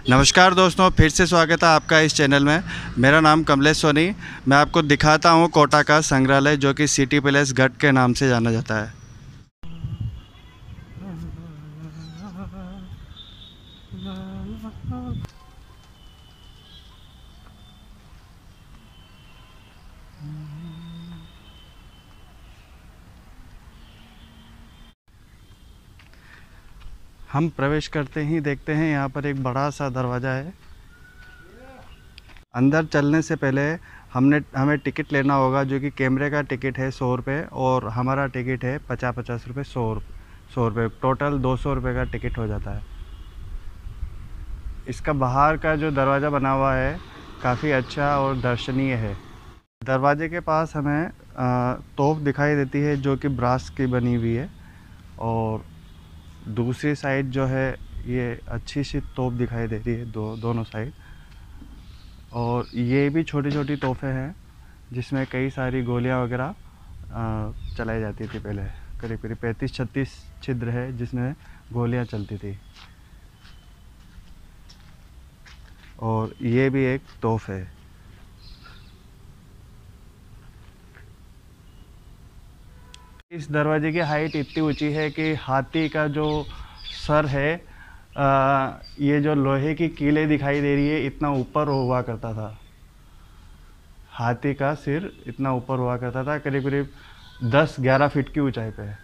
नमस्कार दोस्तों, फिर से स्वागत है आपका इस चैनल में। मेरा नाम कमलेश सोनी। मैं आपको दिखाता हूँ कोटा का संग्रहालय, जो कि सिटी पैलेस गढ़ के नाम से जाना जाता है। हम प्रवेश करते ही देखते हैं यहाँ पर एक बड़ा सा दरवाज़ा है। अंदर चलने से पहले हमें टिकट लेना होगा, जो कि कैमरे का टिकट है 100 रुपये और हमारा टिकट है 50-50 रुपये, 100 रुपये, टोटल 200 रुपये का टिकट हो जाता है। इसका बाहर का जो दरवाज़ा बना हुआ है काफ़ी अच्छा और दर्शनीय है। दरवाजे के पास हमें तोप दिखाई देती है, जो कि ब्रास की बनी हुई है, और दूसरी साइड जो है ये अच्छी सी तोप दिखाई दे रही है, दोनों साइड। और ये भी छोटी छोटी तोपें हैं, जिसमें कई सारी गोलियां वगैरह चलाई जाती थी पहले। करीब करीब 35-36 छिद्र है जिसमें गोलियां चलती थी। और ये भी एक तोप है। इस दरवाजे की हाइट इतनी ऊंची है कि हाथी का जो सर है, ये जो लोहे की कीलें दिखाई दे रही है, इतना ऊपर हुआ करता था। हाथी का सिर इतना ऊपर हुआ करता था, करीब करीब 10-11 फीट की ऊंचाई पे है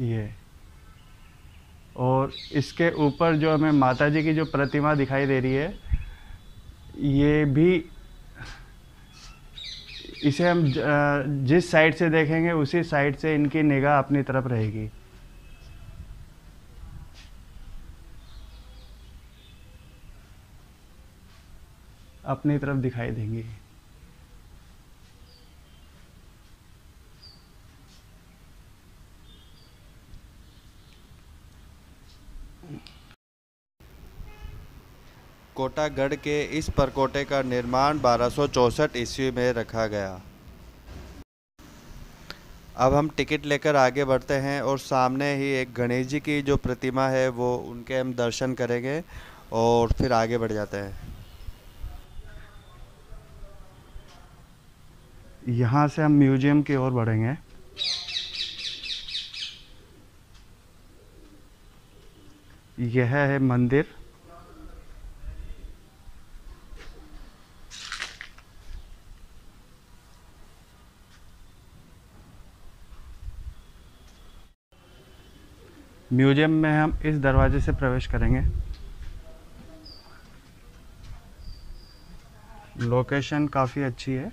ये। और इसके ऊपर जो हमें माता जी की जो प्रतिमा दिखाई दे रही है, ये भी, इसे हम जिस साइड से देखेंगे उसी साइड से इनकी निगाह अपनी तरफ रहेगी। अपनी तरफ दिखाई देंगी। कोटा गढ़ के इस परकोटे का निर्माण 1264 ईस्वी में रखा गया। अब हम टिकट लेकर आगे बढ़ते हैं और सामने ही एक गणेश जी की जो प्रतिमा है वो उनके हम दर्शन करेंगे और फिर आगे बढ़ जाते हैं। यहाँ से हम म्यूजियम की ओर बढ़ेंगे। यह है मंदिर। म्यूजियम में हम इस दरवाजे से प्रवेश करेंगे। लोकेशन काफ़ी अच्छी है।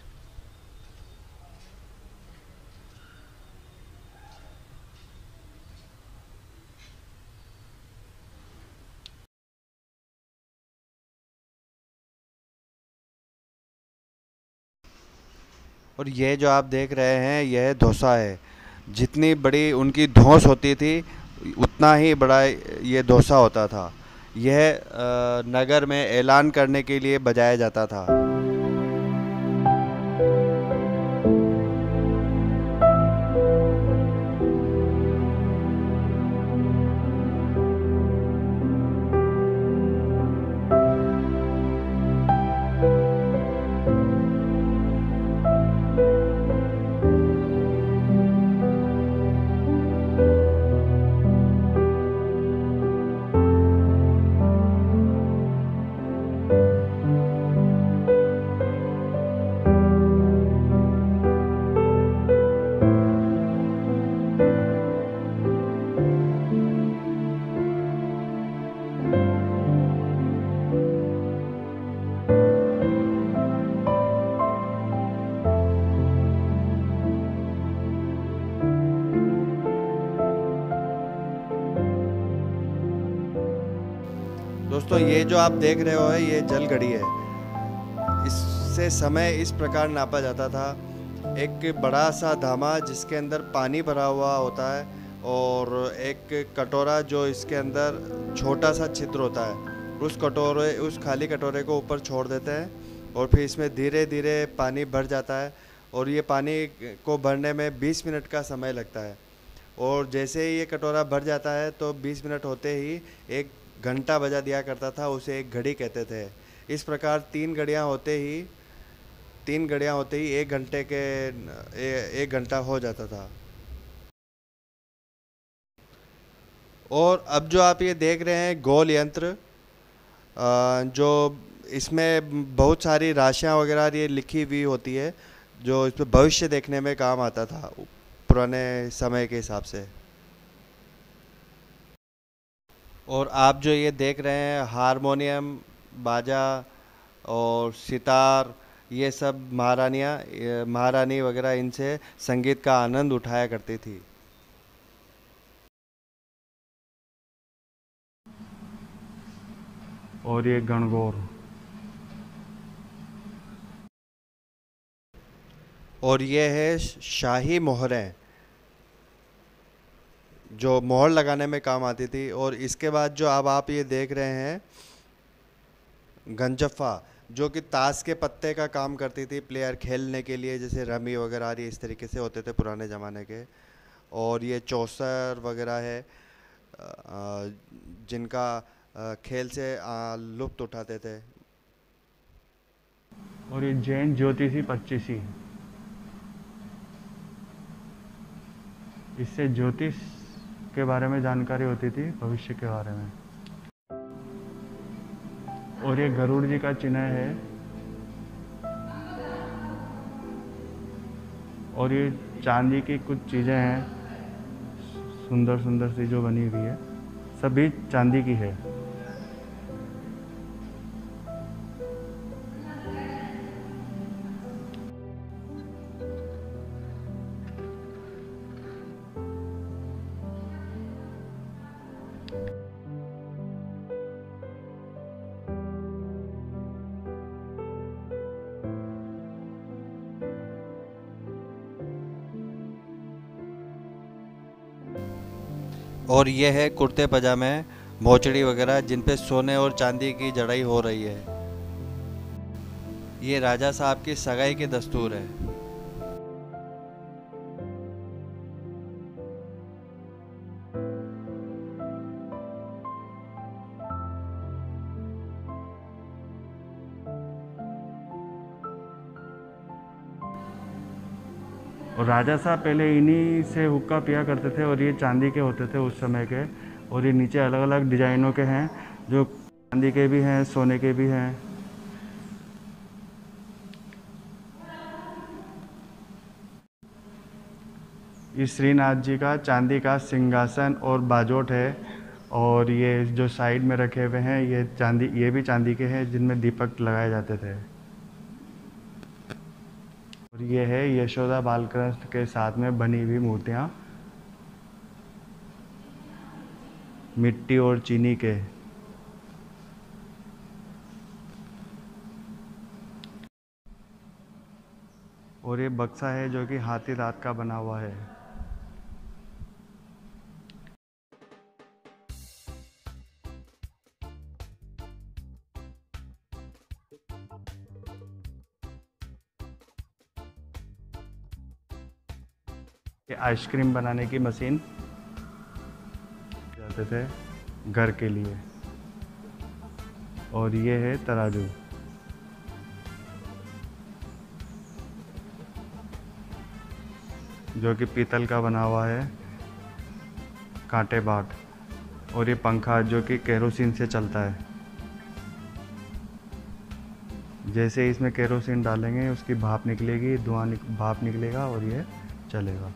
और ये जो आप देख रहे हैं यह धौसा है। जितनी बड़ी उनकी धौंस होती थी उतना ही बड़ा ये धौसा होता था। यह नगर में ऐलान करने के लिए बजाया जाता था। दोस्तों, ये जो आप देख रहे हो ये जल घड़ी है। इससे समय इस प्रकार नापा जाता था। एक बड़ा सा धामा जिसके अंदर पानी भरा हुआ होता है, और एक कटोरा जो इसके अंदर छोटा सा छिद्र होता है। उस खाली कटोरे को ऊपर छोड़ देते हैं और फिर इसमें धीरे धीरे पानी भर जाता है, और ये पानी को भरने में 20 मिनट का समय लगता है। और जैसे ही ये कटोरा भर जाता है तो 20 मिनट होते ही एक घंटा बजा दिया करता था, उसे एक घड़ी कहते थे। इस प्रकार 3 घड़ियाँ होते ही 1 घंटा हो जाता था। और अब जो आप ये देख रहे हैं गोल यंत्र, जो इसमें बहुत सारी राशियाँ वगैरह ये लिखी हुई होती है, जो इसमें भविष्य देखने में काम आता था पुराने समय के हिसाब से। और आप जो ये देख रहे हैं हारमोनियम, बाजा और सितार, ये सब महारानी वगैरह इनसे संगीत का आनंद उठाया करती थी। और ये गणगौर। और ये है शाही मोहरें, जो मोहर लगाने में काम आती थी। और इसके बाद जो अब आप ये देख रहे हैं गंजफ्फा, जो कि ताश के पत्ते का काम करती थी प्लेयर खेलने के लिए, जैसे रमी वगैरह ये इस तरीके से होते थे पुराने ज़माने के। और ये चौसर वगैरह है, जिनका खेल से लुत्फ़ उठाते थे। और ये जैन ज्योतिषी 25सी, इससे ज्योतिष के बारे में जानकारी होती थी, भविष्य के बारे में। और ये गरुड़ जी का चिन्ह है। और ये चांदी की कुछ चीज़ें हैं, सुंदर सुंदर सी जो बनी हुई है, सभी चांदी की है। और ये है कुर्ते पजामे, भोचड़ी वगैरह, जिन पे सोने और चांदी की जड़ाई हो रही है। ये राजा साहब की सगाई के दस्तूर है। और राजा साहब पहले इन्हीं से हुक्का पिया करते थे, और ये चांदी के होते थे उस समय के। और ये नीचे अलग अलग डिजाइनों के हैं, जो चांदी के भी हैं, सोने के भी हैं। ये श्रीनाथ जी का चांदी का सिंहासन और बाजोट है। और ये जो साइड में रखे हुए हैं, ये भी चांदी के हैं, जिनमें दीपक लगाए जाते थे। और ये है यशोदा बालकृष्ण के साथ में बनी हुई मूर्तियाँ, मिट्टी और चीनी के। और ये बक्सा है जो कि हाथी दांत का बना हुआ है। ये आइसक्रीम बनाने की मशीन जाते थे घर के लिए। और ये है तराजू, जो कि पीतल का बना हुआ है, कांटे बाट। और ये पंखा जो कि केरोसिन से चलता है। जैसे ही इसमें केरोसिन डालेंगे उसकी भाप निकलेगी, भाप निकलेगा और ये चलेगा।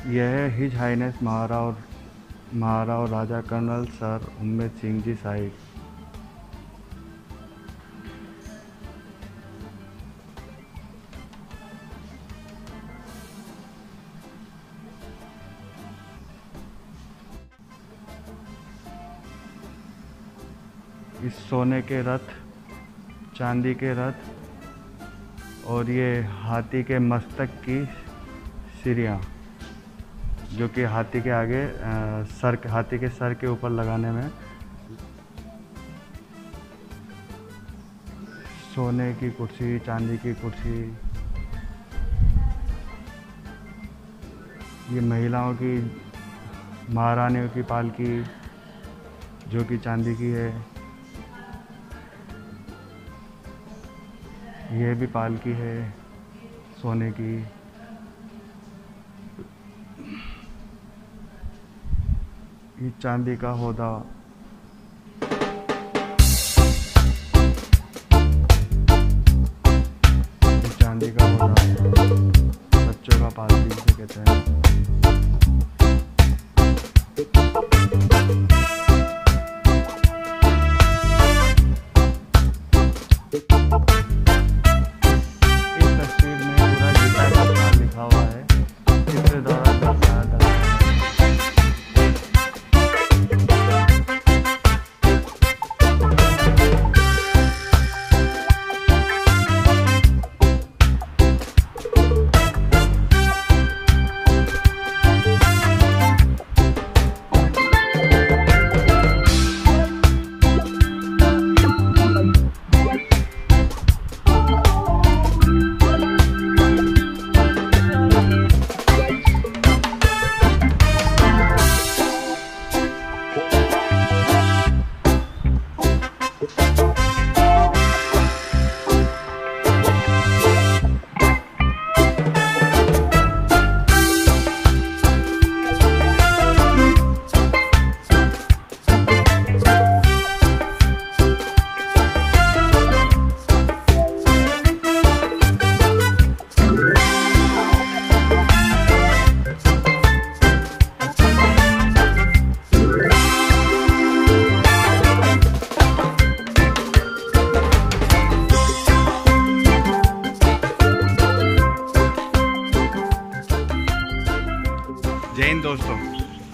यह है हिज हाइनेस महाराव और राजा कर्नल सर उम्मेद सिंह जी साहिब। इस सोने के रथ, चांदी के रथ और ये हाथी के मस्तक की सिरियाँ, जो कि हाथी के आगे हाथी के सर के ऊपर लगाने में। सोने की कुर्सी, चांदी की कुर्सी। ये महिलाओं की, महारानियों की पालकी जो कि चांदी की है। ये भी पालकी है सोने की। ये चांदी का होदा। ये चांदी का होदा बच्चों का पालकी जिसे कहते हैं। इस तस्वीर में पूरा गीता का साल लिखा हुआ है। चित्र द्वारा दर्शाया था। जय हिंद दोस्तों,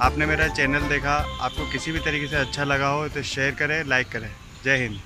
आपने मेरा चैनल देखा, आपको किसी भी तरीके से अच्छा लगा हो तो शेयर करें, लाइक करें। जय हिंद।